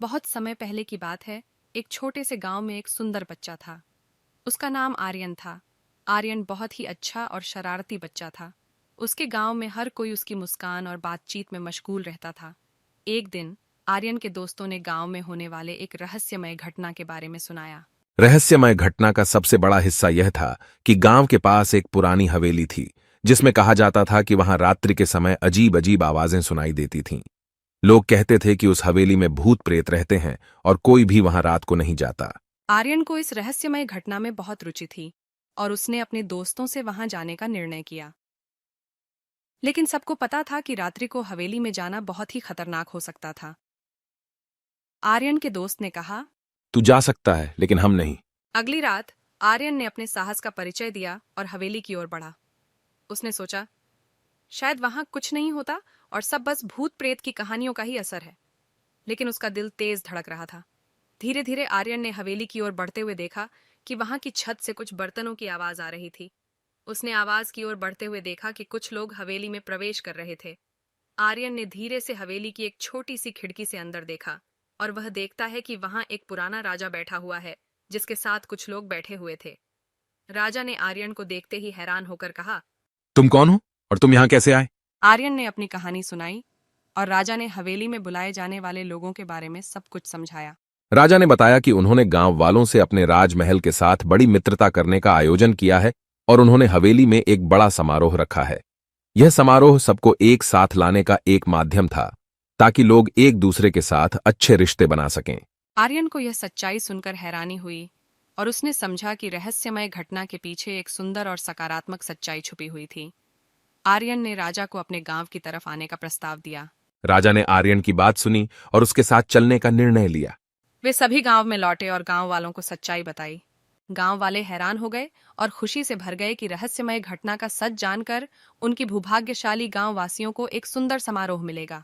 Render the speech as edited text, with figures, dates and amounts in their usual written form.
बहुत समय पहले की बात है। एक छोटे से गांव में एक सुंदर बच्चा था। उसका नाम आर्यन था। आर्यन बहुत ही अच्छा और शरारती बच्चा था। उसके गांव में हर कोई उसकी मुस्कान और बातचीत में मशगूल रहता था। एक दिन आर्यन के दोस्तों ने गांव में होने वाले एक रहस्यमय घटना के बारे में सुनाया। रहस्यमय घटना का सबसे बड़ा हिस्सा यह था कि गांव के पास एक पुरानी हवेली थी, जिसमें कहा जाता था कि वहां रात्रि के समय अजीब अजीब आवाजें सुनाई देती थीं। लोग कहते थे कि उस हवेली में भूत प्रेत रहते हैं और कोई भी वहां रात को नहीं जाता। आर्यन को इस रहस्यमय घटना में बहुत रुचि थी और उसने अपने दोस्तों से वहां जाने का निर्णय किया। लेकिन सबको पता था कि रात्रि को हवेली में जाना बहुत ही खतरनाक हो सकता था। आर्यन के दोस्त ने कहा। तू जा सकता है, लेकिन हम नहीं। अगली रात आर्यन ने अपने साहस का परिचय दिया और हवेली की ओर बढ़ा। उसने सोचा, शायद वहां कुछ नहीं होता और सब बस भूत प्रेत की कहानियों का ही असर है। लेकिन उसका दिल तेज धड़क रहा था। धीरे धीरे आर्यन ने हवेली की ओर बढ़ते हुए देखा कि वहां की छत से कुछ बर्तनों की आवाज आ रही थी। उसने आवाज की ओर बढ़ते हुए देखा कि कुछ लोग हवेली में प्रवेश कर रहे थे। आर्यन ने धीरे से हवेली की एक छोटी सी खिड़की से अंदर देखा और वह देखता है कि वहां एक पुराना राजा बैठा हुआ है, जिसके साथ कुछ लोग बैठे हुए थे। राजा ने आर्यन को देखते ही हैरान होकर कहा। तुम कौन हो और तुम यहां कैसे आए? आर्यन ने अपनी कहानी सुनाई और राजा ने हवेली में बुलाए जाने वाले लोगों के बारे में सब कुछ समझाया। राजा ने बताया कि उन्होंने गांव वालों से अपने राजमहल के साथ बड़ी मित्रता करने का आयोजन किया है और उन्होंने हवेली में एक बड़ा समारोह रखा है। यह समारोह सबको एक साथ लाने का एक माध्यम था, ताकि लोग एक दूसरे के साथ अच्छे रिश्ते बना सकें। आर्यन को यह सच्चाई सुनकर हैरानी हुई और उसने समझा कि रहस्यमय घटना के पीछे एक सुंदर और सकारात्मक सच्चाई छुपी हुई थी। आर्यन ने राजा को अपने गांव की तरफ आने का प्रस्ताव दिया। राजा ने आर्यन की बात सुनी और उसके साथ चलने का निर्णय लिया। वे सभी गांव में लौटे और गांव वालों को सच्चाई बताई। गांव वाले हैरान हो गए और खुशी से भर गए कि रहस्यमय घटना का सच जानकर उनकी भूभाग्यशाली गांव वासियों को एक सुंदर समारोह मिलेगा।